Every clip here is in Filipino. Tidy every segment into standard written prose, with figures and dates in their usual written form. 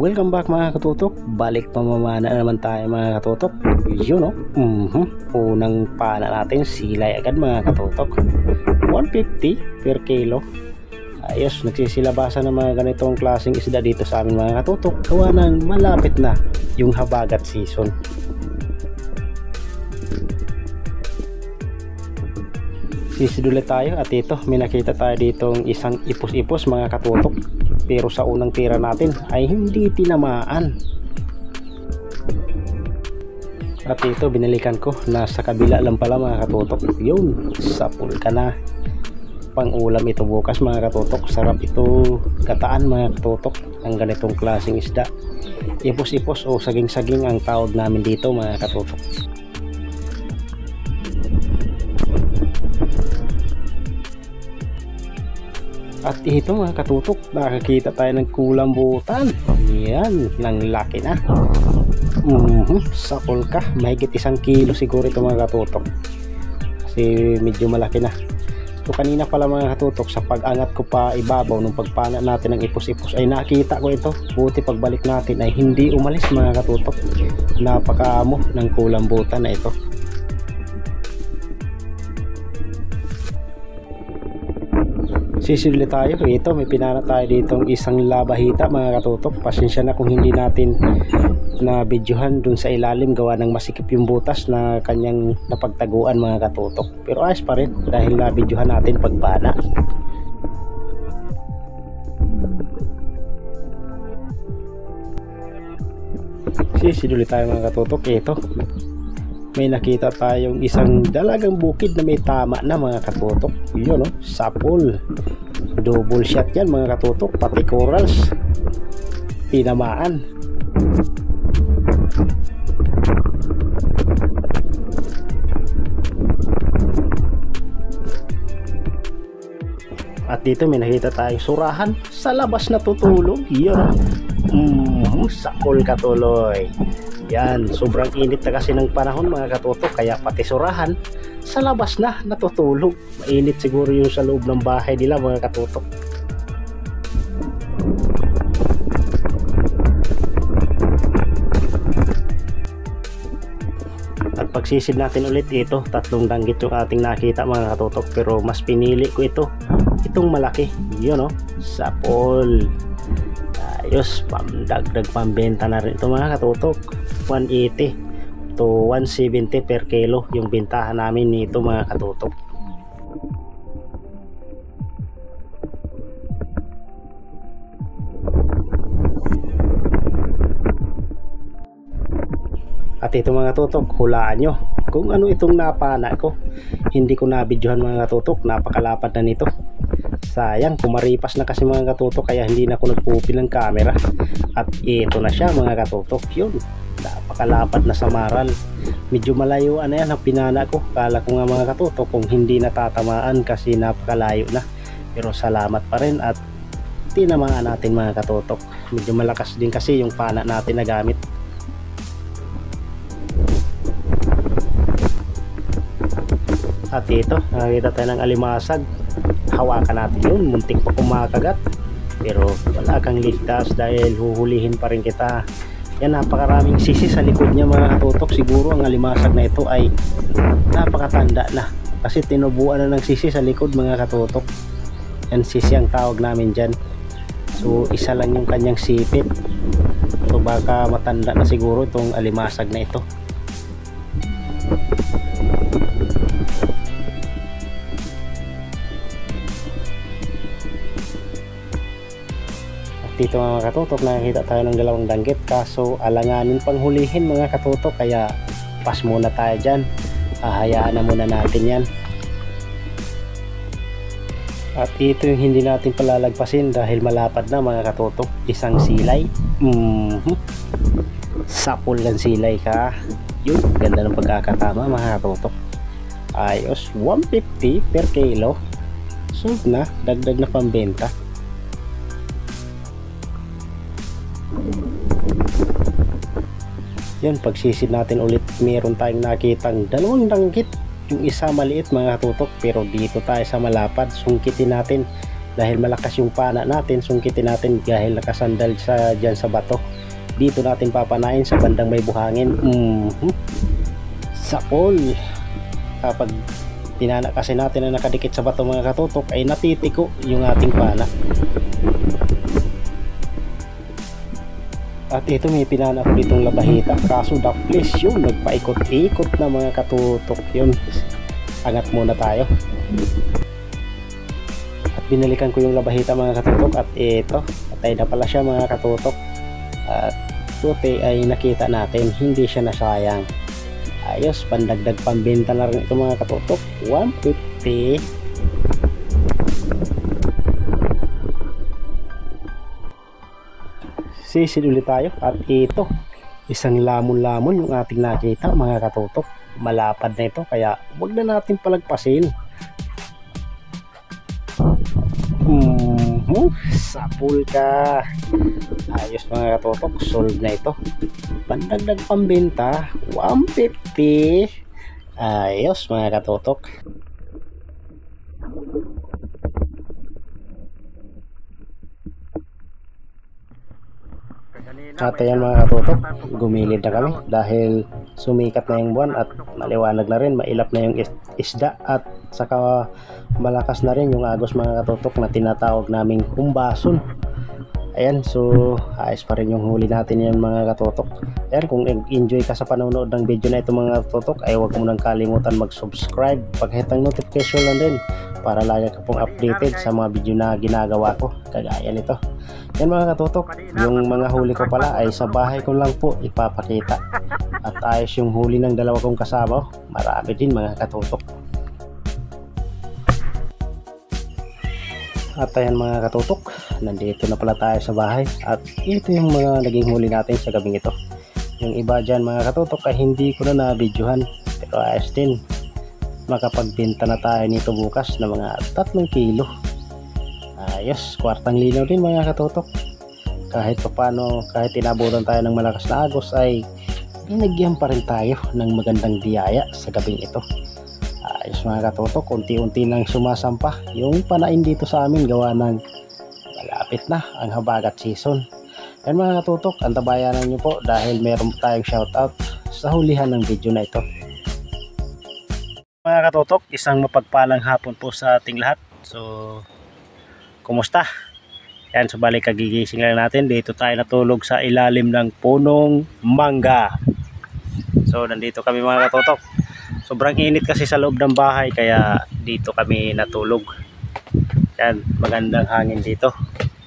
Welcome back mga katutok. Balik pamamana naman tayo mga katutok. Yun unang pana natin silay agad mga katutok. 150 per kilo. Ayos, nagsisilabasan ng mga ganitong klaseng isda dito sa amin mga katutok. Gawa ng malapit na yung habagat season. Sisidulit tayo at ito may nakita tayo ditong isang ipos-ipos mga katutok. Pero sa unang tira natin ay hindi tinamaan. At ito binalikan ko, nasa kabila lang pala mga katutok. Yun, sapul ka na. Pang ulam ito bukas mga katutok. Sarap ito gataan mga katutok. Ang ganitong klaseng isda, ipos-ipos o saging-saging ang tawag namin dito mga katutok. At ito mga katutok, nakakita tayo ng kulambutan. Yan, nang laki na. Sakol ka, mahigit 1 kilo siguro ito mga katutok. Kasi medyo malaki na. So kanina pala mga katutok, sa pag-angat ko pa ibabaw nung pagpana natin ng ipos-ipos ay nakita ko ito. Buti pagbalik natin ay hindi umalis mga katutok. Napakaamo ng kulambutan na ito. Sisili tayo. Ito may pinana tayo ditong isang labahita mga katutok. Pasensya na kung hindi natin na videohan dun sa ilalim gawa ng masikip yung butas na kanyang napagtaguan mga katutok. Pero ayos pa rin dahil na videohan natin pagpana. Sisili tayo mga katutok. Ito may nakita tayong isang dalagang bukid na may tama na mga katutok. Yun sapul. Double shot yan mga katutok. Pati corals tinamaan. At dito may nakita tayong surahan sa labas na tutulog. Yun sapul katuloy. Yan, sobrang init na kasi ng panahon mga katutok, kaya pati surahan sa labas na natutulog. Mainit siguro yung sa loob ng bahay nila mga katutok. At pagsisid natin ulit ito, 3 danggit yung ating nakita mga katutok, pero mas pinili ko itong malaki. Yun sapol. Ayos, dagdag pambenta na rin ito mga katutok. 180 to 170 per kilo yung bintahan namin nito mga katutok. At ito mga katutok, hulaan nyo kung ano itong napana ko. Hindi ko na-videohan mga katutok, napakalapad na nito. Sayang, kumaripas na kasi mga katutok, kaya hindi na ako nagpupil ng camera. At ito na siya mga katutok. Yun, napakalapad na samaral. Medyo malayo na yan ang pinana ko. Kala ko nga mga katutok kung hindi natatamaan kasi napakalayo na. Pero salamat pa rin at tinamaan natin mga katutok. Medyo malakas din kasi yung pana natin na gamit. At ito, nakakita tayo ng alimasag. Hawakan natin yun, muntik pa kumakagat, pero wala kang ligtas dahil huhulihin pa rin kita. Yan, napakaraming sisi sa likod niya mga katutok. Siguro ang alimasag na ito ay napakatanda na kasi tinubuan na ng sisi sa likod mga katutok. Yan, sisi ang tawag namin dyan. So isa lang yung kanyang sipit, so baka matanda na siguro itong alimasag na ito. Dito mga katutok, nakikita tayo ng 2 danggit, kaso alanganin pang hulihin mga katutok, kaya pass muna tayo dyan. Hayaan na muna natin yan. At ito yung hindi natin palalagpasin dahil malapad na mga katutok. Isang silay. Sapul ng silay ka. Yun, ganda ng pagkakatama mga katutok. Ayos, 150 per kilo. So na, dagdag na pambenta. Yan, pagsisid natin ulit, meron tayong nakitang 2 danggit. Yung isa maliit mga katutok, pero dito tayo sa malapad, sungkitin natin dahil malakas yung pana natin, sungkitin natin dahil nakasandal dyan sa bato. Dito natin papanain sa bandang may buhangin. Sapol. Kapag pinana kasi natin na nakadikit sa bato mga katutok ay natitiko yung ating pana. At ito may pinana ko ditong labahita, kaso daplis yun, nagpaikot-ikot na mga katutok yun. Angat muna tayo. At binalikan ko yung labahita mga katutok at ito, patay na pala siya mga katutok. At puti ay nakita natin, hindi siya nasayang. Ayos, pandagdag pambenta na rin ito mga katutok. 150. Sisid ulit tayo at ito, isang lamon-lamon yung ating nakita mga katutok. Malapad na ito kaya wag na natin palagpasin. Sapul ka. Ayos mga katutok, solve na ito. Pandagdag pambenta 150. Ayos mga katutok. At ayan mga katutok, gumilid na kami dahil sumikat na yung buwan at maliwanag na rin, mailap na yung isda at saka malakas na rin yung agos mga katutok na tinatawag naming humbason. Ayan, so ayos pa rin yung huli natin yan mga katutok. Ayan, kung enjoy ka sa panonood ng video na ito mga katutok ay huwag mo nang kalimutan mag-subscribe, pag-hit ang notification lang din para lagi ka pong updated sa mga video na ginagawa ko kagaya nito. Yan mga katutok, yung mga huli ko pala ay sa bahay ko lang po ipapakita. At ayos yung huli ng dalawa kong kasama, marami din mga katutok. At ayan mga katutok, nandito na pala tayo sa bahay at ito yung mga naging huli natin sa gabing ito. Yung iba dyan mga katutok ay hindi ko na nabidyohan, pero ayos din, makapagbenta na tayo nito bukas na mga 3 kilo. Ayos, kwartang linaw din mga katutok. Kahit paano, kahit inabutan tayo ng malakas na agos ay binigyan pa rin tayo ng magandang biyaya sa gabing ito. Ayos mga katutok, unti-unti nang sumasampa yung panain dito sa amin gawa ng malapit na ang habagat season. Yan mga katutok, antabayanan nyo po dahil meron tayong shoutout sa hulihan ng video na ito. Mga katutok, isang mapagpalang hapon po sa ating lahat. So, kumusta? Yan, so balik kagigising lang natin. Dito tayo natulog sa ilalim ng punong mangga. So, nandito kami mga katutok. Sobrang init kasi sa loob ng bahay kaya dito kami natulog. Yan, magandang hangin dito.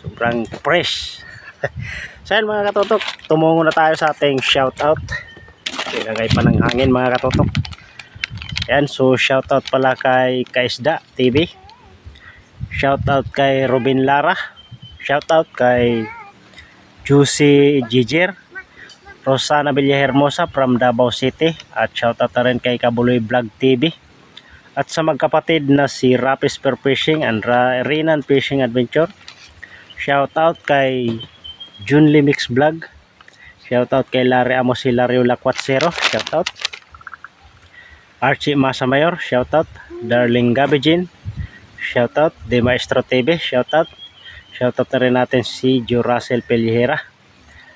Sobrang fresh. So yan mga katutok, tumungo na tayo sa ating shoutout. Ilagay pa ng hangin mga katutok. Yan, so shoutout pala kay Kaisda TV. Shoutout kay Robin Lara. Shoutout kay Juicy Giger. Rosana Villahermosa from Davao City. At shoutout na rin kay Kabuloy Vlog TV. At sa magkapatid na si Rapis Per Fishing and Rinan Fishing Adventure. Shoutout kay Junli Mix Vlog. Shoutout kay Larry Amos Hilario Laquatsero. Shoutout. Archie Masamayor. Shoutout. Darling Gabijin. Shoutout. De Maestro TV. Shoutout. Shoutout na rin natin si Joe Russell Pelihera.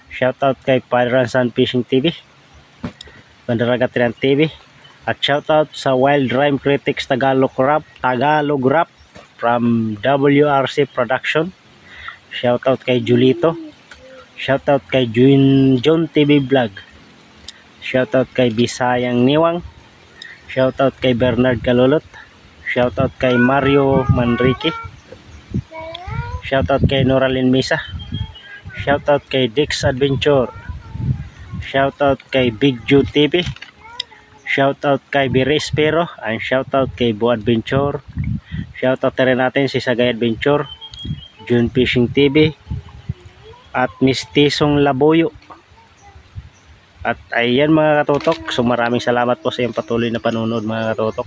Shoutout kay Padran Sun Fishing TV, Bandaragatiran TV. At shoutout sa Wild Rhyme Critics Tagalog Rap from WRC Production. Shoutout kay Julito. Shoutout kay John TV Vlog. Shoutout kay Bisayang Niwang. Shoutout kay Bernard Kalulot. Shoutout kay Mario Manrique. Shoutout kay Noralyn Misa. Shoutout kay Dix Adventure. Shoutout kay Big Joe TV. Shoutout kay Biris Pero. And shoutout kay Bo Adventure. Shoutout na rin natin si Sagay Adventure, June Fishing TV, at Miss Tisong Laboyo. At ayan mga katutok, so maraming salamat po sa iyong patuloy na panonood mga katutok.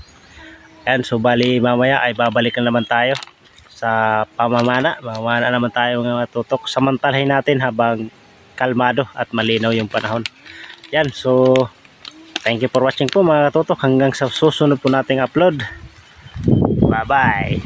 Ayan, so bali mamaya ay babalikan naman tayo sa mamamana naman tayo mga tutok. Samantalahin natin habang kalmado at malinaw yung panahon. Yan, so thank you for watching po mga tutok. Hanggang sa susunod po nating upload. Bye bye.